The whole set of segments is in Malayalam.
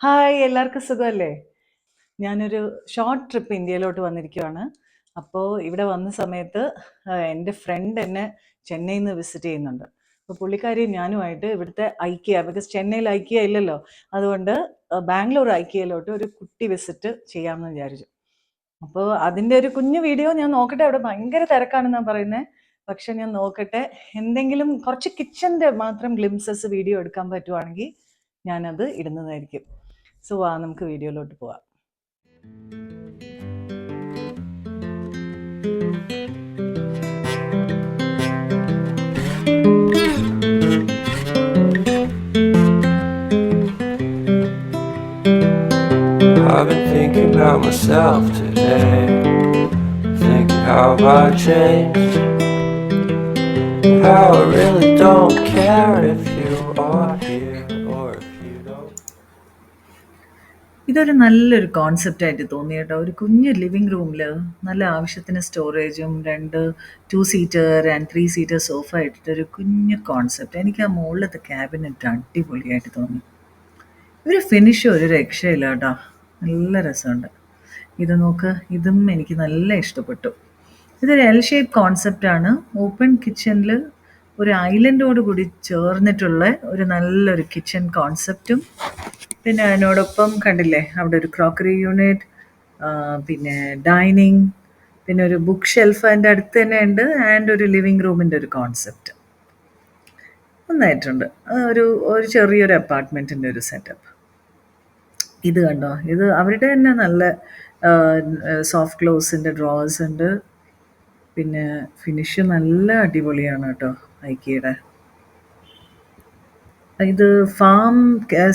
ഹായ്, എല്ലാവർക്കും സുഖമല്ലേ? ഞാനൊരു ഷോർട്ട് ട്രിപ്പ് ഇന്ത്യയിലോട്ട് വന്നിരിക്കുകയാണ്. അപ്പോൾ ഇവിടെ വന്ന സമയത്ത് എൻ്റെ ഫ്രണ്ട് എന്നെ ചെന്നൈയിൽ നിന്ന് വിസിറ്റ് ചെയ്യുന്നുണ്ട്. അപ്പോൾ പുള്ളിക്കാരി ഞാനുമായിട്ട് ഇവിടുത്തെ ഐക്കിയ, ബിക്കോസ് ചെന്നൈയിൽ ഐക്കിയ ഇല്ലല്ലോ, അതുകൊണ്ട് ബാംഗ്ലൂർ ഐക്കിയയിലോട്ട് ഒരു കുട്ടി വിസിറ്റ് ചെയ്യാമെന്ന് വിചാരിച്ചു. അപ്പോൾ അതിൻ്റെ ഒരു കുഞ്ഞു വീഡിയോ ഞാൻ നോക്കട്ടെ. അവിടെ ഭയങ്കര തിരക്കാണെന്നാണ് പറയുന്നത്. പക്ഷെ ഞാൻ നോക്കട്ടെ, എന്തെങ്കിലും കുറച്ച് കിച്ചൻ്റെ മാത്രം ഗ്ലിംസസ് വീഡിയോ എടുക്കാൻ പറ്റുവാണെങ്കിൽ ഞാനത് ഇടുന്നതായിരിക്കും. സോ നമുക്ക് വീഡിയോയിലോട്ട് പോവാം. I've been thinking about myself today, thinking how I changed, how I really don't care if you are here or if you don't. ഇതൊരു നല്ലൊരു കോൺസെപ്റ്റായിട്ട് തോന്നി കേട്ടോ. ഒരു കുഞ്ഞ് ലിവിങ് റൂമിൽ നല്ല ആവശ്യത്തിന് സ്റ്റോറേജും 2 സീറ്റർ ആൻഡ് 3 സീറ്റർ സോഫ ഇട്ടിട്ടൊരു കുഞ്ഞ് കോൺസെപ്റ്റ്. എനിക്ക് ആ മുകളിലത്തെ ക്യാബിനറ്റ് അടിപൊളിയായിട്ട് തോന്നി. ഒരു ഫിനിഷ് ഒരു രക്ഷയില്ല കേട്ടോ. നല്ല രസമുണ്ട്. ഇത് നോക്ക്, ഇതും എനിക്ക് നല്ല ഇഷ്ടപ്പെട്ടു. ഇതൊരു എൽ ഷേപ്പ് കോൺസെപ്റ്റാണ്. ഓപ്പൺ കിച്ചണിൽ ഒരു ഐലൻഡോട് കൂടി ചേർന്നിട്ടുള്ള ഒരു നല്ലൊരു കിച്ചൺ കോൺസെപ്റ്റും, പിന്നെ അതിനോടൊപ്പം കണ്ടില്ലേ അവിടെ ഒരു ക്രോക്കറി യൂണിറ്റ്, പിന്നെ ഡൈനിങ്, പിന്നെ ഒരു ബുക്ക് ഷെൽഫ് അതിൻ്റെ അടുത്ത് തന്നെ ഉണ്ട്, ആൻഡ് ഒരു ലിവിങ് റൂമിൻ്റെ ഒരു കോൺസെപ്റ്റ്. നന്നായിട്ടുണ്ട്. ഒരു ഒരു ചെറിയൊരു അപ്പാർട്ട്മെൻറ്റിൻ്റെ ഒരു സെറ്റപ്പ്. ഇത് കണ്ടോ, ഇത് അവരുടെ തന്നെ നല്ല സോഫ്റ്റ് ക്ലോസിൻ്റെ ഡ്രോവേഴ്സ് ഉണ്ട്. പിന്നെ ഫിനിഷ് നല്ല അടിപൊളിയാണ് കേട്ടോ ഐക്കിയുടെ. ഇത് ഫാം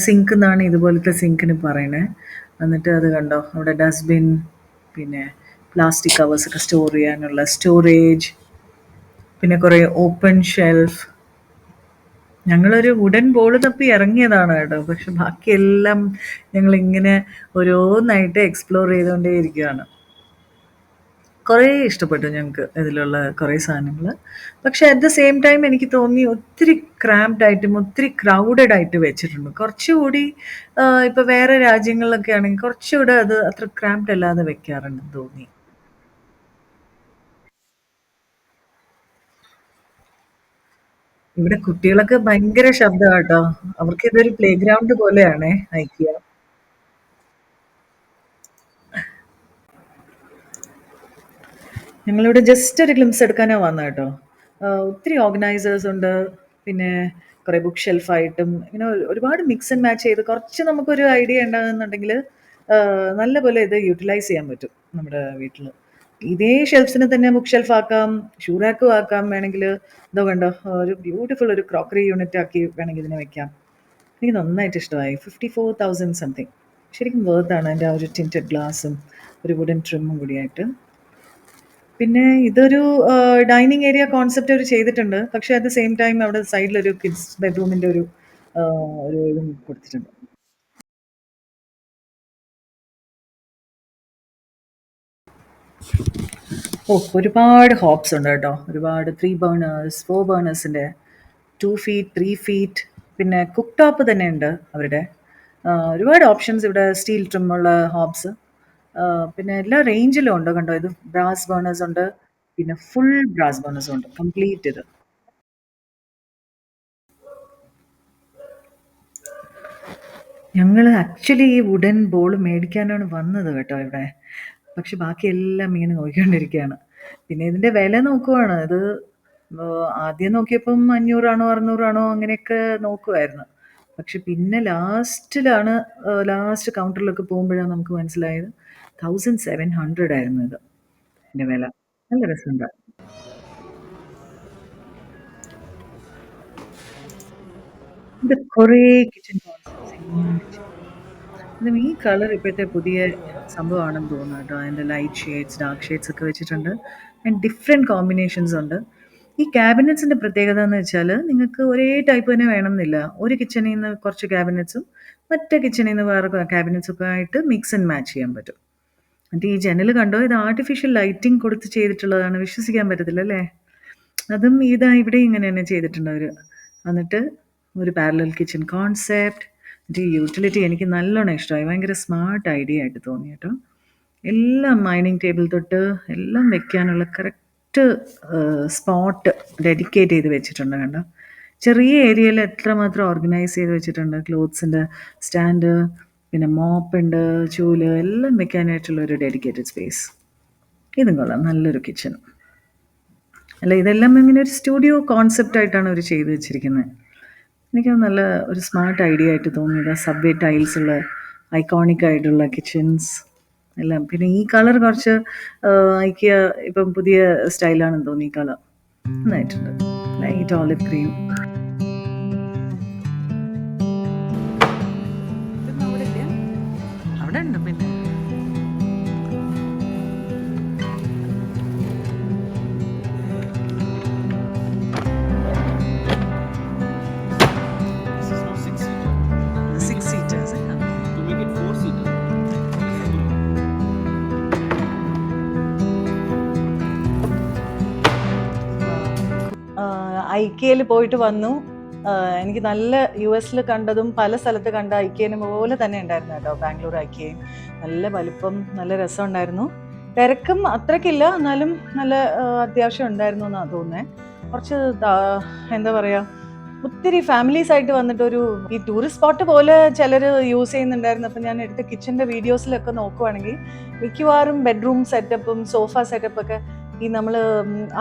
സിങ്ക് എന്നാണ് ഇതുപോലത്തെ സിങ്കിന് പറയണേ. എന്നിട്ട് അത് കണ്ടോ, അവിടെ ഡസ്റ്റ്ബിൻ, പിന്നെ പ്ലാസ്റ്റിക് കവേഴ്സൊക്കെ സ്റ്റോർ ചെയ്യാനുള്ള സ്റ്റോറേജ്, പിന്നെ കുറേ ഓപ്പൺ ഷെൽഫ്. ഞങ്ങളൊരു വുഡൻ ബോള് തപ്പി ഇറങ്ങിയതാണ് കേട്ടോ. പക്ഷെ ബാക്കിയെല്ലാം ഞങ്ങളിങ്ങനെ ഓരോന്നായിട്ട് എക്സ്പ്ലോർ ചെയ്തുകൊണ്ടേ ഇരിക്കുകയാണ്. കുറേ ഇഷ്ടപ്പെട്ടു ഞങ്ങൾക്ക് ഇതിലുള്ള കുറേ സാധനങ്ങൾ. പക്ഷെ അറ്റ് ദ സെയിം ടൈം എനിക്ക് തോന്നി ഒത്തിരി ക്രാംപ്ഡ് ആയിട്ടും ഒത്തിരി ക്രൗഡഡ് ആയിട്ട് വെച്ചിട്ടുണ്ട്. കുറച്ചുകൂടി ഇപ്പോൾ വേറെ രാജ്യങ്ങളിലൊക്കെ ആണെങ്കിൽ കുറച്ചുകൂടെ അത് അത്ര ക്രാംപ്ഡ് അല്ലാതെ വെക്കാറുണ്ടെന്ന് തോന്നി. ഇവിടെ കുട്ടികളൊക്കെ ഭയങ്കര ശബ്ദം കേട്ടോ. അവർക്ക് ഇതൊരു പ്ലേ ഗ്രൗണ്ട് പോലെയാണേ ഐക്കിയ. ഞങ്ങളിവിടെ ജസ്റ്റ് ഒരു ഗ്ലിംസ് എടുക്കാനാണ് വന്നത് കേട്ടോ. ഒത്തിരി ഓർഗനൈസേഴ്സ് ഉണ്ട്, പിന്നെ കുറേ ബുക്ക് ഷെൽഫായിട്ടും ഇങ്ങനെ ഒരുപാട് മിക്സ് ആൻഡ് മാച്ച് ചെയ്ത് കുറച്ച് നമുക്കൊരു ഐഡിയ ഉണ്ടാകുന്നുണ്ടെങ്കിൽ നല്ലപോലെ ഇത് യൂട്ടിലൈസ് ചെയ്യാൻ പറ്റും നമ്മുടെ വീട്ടിൽ. ഇതേ ഷെൽഫ്സിനെ തന്നെ ബുക്ക് ഷെൽഫ് ആക്കാം, ഷൂറാക്കും ആക്കാം. വേണമെങ്കിൽ ഇതോ കണ്ടോ, ഒരു ബ്യൂട്ടിഫുൾ ഒരു ക്രോക്കറി യൂണിറ്റ് ആക്കി വേണമെങ്കിൽ ഇതിനെ വെക്കാം. എനിക്ക് നന്നായിട്ട് ഇഷ്ടമായി. 54,000 സംതിങ്. ശരിക്കും വേർത്താണ്. അതിൻ്റെ ആ ഒരു ടിൻറ്റഡ് ഗ്ലാസും ഒരു വുഡൻ ട്രിമ്മും കൂടിയായിട്ട്. പിന്നെ ഇതൊരു ഡൈനിങ് ഏരിയ കോൺസെപ്റ്റ് അവർ ചെയ്തിട്ടുണ്ട്. പക്ഷെ അറ്റ് ദ സെയിം ടൈം അവിടെ സൈഡിലൊരു കിഡ്സ് ബെഡ്റൂമിൻ്റെ ഒരു ഇതും കൊടുത്തിട്ടുണ്ട്. ഒരുപാട് ഹോബ്സ് ഉണ്ട് കേട്ടോ. ഒരുപാട് 3 ബേണേഴ്സ്, 4 ബേണേഴ്സിൻ്റെ, 2 ഫീറ്റ്, 3 ഫീറ്റ്, പിന്നെ കുക്ക് ടോപ്പ് തന്നെ ഉണ്ട് അവരുടെ. ഒരുപാട് ഓപ്ഷൻസ് ഇവിടെ. സ്റ്റീൽ ട്രിമ്മുള്ള ഹോബ്സ്, പിന്നെ എല്ലാ റേഞ്ചിലും ഉണ്ട് കണ്ടോ. ഇത് ബ്രാസ് ബേണേഴ്സ് ഉണ്ട്, പിന്നെ ഫുൾ ബ്രാസ് ബേണേഴ്സും ഉണ്ട്, കംപ്ലീറ്റ് ഇത്. ഞങ്ങൾ ആക്ച്വലി ഈ വുഡൻ ബോൾ മേടിക്കാനാണ് വന്നത് കേട്ടോ ഇവിടെ. പക്ഷെ ബാക്കിയെല്ലാം ഇങ്ങനെ നോക്കിക്കൊണ്ടിരിക്കുകയാണ്. പിന്നെ ഇതിൻ്റെ വില നോക്കുവാണ്. ഇത് ആദ്യം നോക്കിയപ്പം 500 ആണോ 600 ആണോ അങ്ങനെയൊക്കെ നോക്കുമായിരുന്നു. പക്ഷെ പിന്നെ ലാസ്റ്റ് കൗണ്ടറിലൊക്കെ പോകുമ്പോഴാണ് നമുക്ക് മനസ്സിലായത് 1700 ആയിരുന്നു ഇത് ഇതിൻ്റെ വില. നല്ല രസമുണ്ട്. ഇത് കുറേ കിച്ചൺ കോൺസെപ്റ്റ്സ് ഇങ്ങനെ ഇതും ഈ കളർ ഇപ്പോഴത്തെ പുതിയ സംഭവമാണെന്ന് തോന്നുന്നു കേട്ടോ. അതിൻ്റെ ലൈറ്റ് ഷെയ്ഡ്സ്, ഡാർക്ക് ഷെയ്ഡ്സ് ഒക്കെ വെച്ചിട്ടുണ്ട്, ആൻഡ് ഡിഫറെൻറ്റ് കോമ്പിനേഷൻസ് ഉണ്ട്. ഈ ക്യാബിനറ്റ്സിൻ്റെ പ്രത്യേകത എന്ന് വെച്ചാൽ നിങ്ങൾക്ക് ഒരേ ടൈപ്പ് തന്നെ വേണമെന്നില്ല. ഒരു കിച്ചണിൽ നിന്ന് കുറച്ച് ക്യാബിനറ്റ്സും മറ്റേ കിച്ചണിൽ നിന്ന് വേറെ ക്യാബിനറ്റ്സും ഒക്കെ ആയിട്ട് മിക്സ് ആൻഡ് മാച്ച് ചെയ്യാൻ പറ്റും. എന്നിട്ട് ഈ ജനൽ കണ്ടോ, ഇത് ആർട്ടിഫിഷ്യൽ ലൈറ്റിംഗ് കൊടുത്ത് ചെയ്തിട്ടുള്ളതാണ്. വിശ്വസിക്കാൻ പറ്റത്തില്ല അല്ലേ? അതും ഇവിടെ ഇങ്ങനെ തന്നെ ചെയ്തിട്ടുണ്ട് അവർ. എന്നിട്ട് ഒരു പാരലൽ കിച്ചൺ കോൺസെപ്റ്റ്, ഈ യൂട്ടിലിറ്റി എനിക്ക് നല്ലോണം ഇഷ്ടമായി. ഭയങ്കര സ്മാർട്ട് ഐഡിയ ആയിട്ട് തോന്നി കേട്ടോ. എല്ലാം ഡൈനിങ് ടേബിൾ തൊട്ട് എല്ലാം വെക്കാനുള്ള കറക്റ്റ് സ്പോട്ട് ഡെഡിക്കേറ്റ് ചെയ്ത് വെച്ചിട്ടുണ്ട് കണ്ടോ. ചെറിയ ഏരിയയിൽ എത്രമാത്രം ഓർഗനൈസ് ചെയ്ത് വെച്ചിട്ടുണ്ട്. ക്ലോത്ത്സിൻ്റെ സ്റ്റാൻഡ്, പിന്നെ മോപ്പുണ്ട്, ചൂല് എല്ലാം വെക്കാനായിട്ടുള്ള ഒരു ഡെഡിക്കേറ്റഡ് സ്പേസ്. ഇതും കൊള്ളാം, നല്ലൊരു കിച്ചൺ. അല്ല, ഇതെല്ലാം ഇങ്ങനെ ഒരു സ്റ്റുഡിയോ കോൺസെപ്റ്റ് ആയിട്ടാണ് അവർ ചെയ്ത് വെച്ചിരിക്കുന്നത്. എനിക്ക് നല്ല ഒരു സ്മാർട്ട് ഐഡിയ ആയിട്ട് തോന്നിയത്. സബ്വേ ടൈൽസ് ഉള്ള ഐക്കോണിക് ആയിട്ടുള്ള കിച്ചൺസ് എല്ലാം. പിന്നെ ഈ കളർ കുറച്ച് ഐക്കിയ ഇപ്പം പുതിയ സ്റ്റൈലാണെന്ന് തോന്നി. ഈ കളർ നന്നായിട്ടുണ്ട്. Light olive green. അവിടെ ഉണ്ട്. പിന്നെ ഐക്കിയയിൽ പോയിട്ട് വന്നു. എനിക്ക് നല്ല US കണ്ടതും പല സ്ഥലത്ത് കണ്ട ഐക്കിയനെ പോലെ തന്നെ ഉണ്ടായിരുന്നു കേട്ടോ ബാംഗ്ലൂർ ഐക്കിയയും. നല്ല വലിപ്പം, നല്ല രസമുണ്ടായിരുന്നു. തിരക്കും അത്രയ്ക്കില്ല, എന്നാലും നല്ല അത്യാവശ്യം ഉണ്ടായിരുന്നു എന്നാണ് തോന്നുന്നത്. കുറച്ച് എന്താ പറയുക, ഒത്തിരി ഫാമിലീസ് ആയിട്ട് വന്നിട്ടൊരു ഈ ടൂറിസ്റ്റ് സ്പോട്ട് പോലെ ചിലർ യൂസ് ചെയ്യുന്നുണ്ടായിരുന്നു. അപ്പം ഞാൻ എടുത്ത കിച്ചൻ്റെ വീഡിയോസിലൊക്കെ നോക്കുവാണെങ്കിൽ മിക്കവാറും ബെഡ്റൂം സെറ്റപ്പും സോഫ സെറ്റപ്പൊക്കെ ഈ നമ്മൾ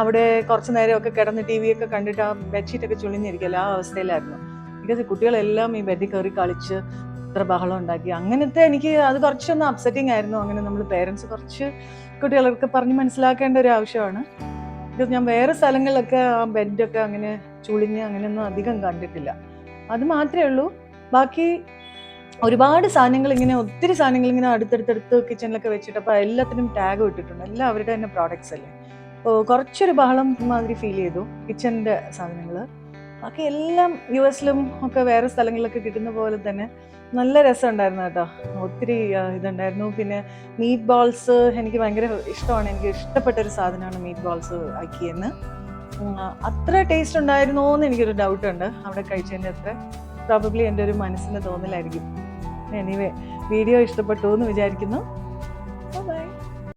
അവിടെ കുറച്ച് നേരമൊക്കെ കിടന്ന് TV ഒക്കെ കണ്ടിട്ട് ആ ബെഡ്ഷീറ്റൊക്കെ ചുളിഞ്ഞിരിക്കുമല്ലോ, ആ അവസ്ഥയിലായിരുന്നു. ബിക്കോസ് കുട്ടികളെല്ലാം ഈ ബെഡിൽ കയറി കളിച്ച് ഇത്ര ബഹളം ഉണ്ടാക്കി. അങ്ങനത്തെ എനിക്ക് അത് കുറച്ചൊന്ന് അപ്സെറ്റിംഗ് ആയിരുന്നു. അങ്ങനെ നമ്മൾ പേരൻസ് കുറച്ച് കുട്ടികളൊക്കെ പറഞ്ഞ് മനസ്സിലാക്കേണ്ട ഒരു ആവശ്യമാണ്. ബിക്കോസ് ഞാൻ വേറെ സ്ഥലങ്ങളിലൊക്കെ ആ ബെഡൊക്കെ അങ്ങനെ ചുളിഞ്ഞ് അങ്ങനെയൊന്നും അധികം കണ്ടിട്ടില്ല. അത് മാത്രമേ ഉള്ളൂ. ബാക്കി ഒരുപാട് സാധനങ്ങൾ ഇങ്ങനെ, ഒത്തിരി സാധനങ്ങൾ ഇങ്ങനെ അടുത്തടുത്തടുത്ത് കിച്ചണിലൊക്കെ വെച്ചിട്ട്, അപ്പോൾ എല്ലാത്തിനും ടാഗ് ഇട്ടിട്ടുണ്ട്. എല്ലാം അവരുടെ തന്നെ പ്രോഡക്ട്സ് അല്ലേ. അപ്പോൾ കുറച്ചൊരു ബഹളം മാതിരി ഫീൽ ചെയ്തു കിച്ചണിൻ്റെ സാധനങ്ങൾ. ബാക്കി എല്ലാം US ഒക്കെ വേറെ സ്ഥലങ്ങളിലൊക്കെ കിട്ടുന്ന പോലെ തന്നെ നല്ല രസമുണ്ടായിരുന്നു കേട്ടോ. ഒത്തിരി ഇതുണ്ടായിരുന്നു. പിന്നെ മീറ്റ് ബോൾസ് എനിക്ക് ഭയങ്കര ഇഷ്ടമാണ്. എനിക്ക് ഇഷ്ടപ്പെട്ടൊരു സാധനമാണ് മീറ്റ് ബോൾസ് ഐക്കിയെന്ന്. അത്ര ടേസ്റ്റ് ഉണ്ടായിരുന്നോ എന്ന് എനിക്കൊരു ഡൗട്ടുണ്ട് അവിടെ കഴിച്ചതിൻ്റെ അത്ര. പ്രോബബ്ലി എൻ്റെ ഒരു മനസ്സിന് തോന്നലായിരിക്കും. എനിവേ, വീഡിയോ ഇഷ്ടപ്പെട്ടു എന്ന് വിചാരിക്കുന്നു.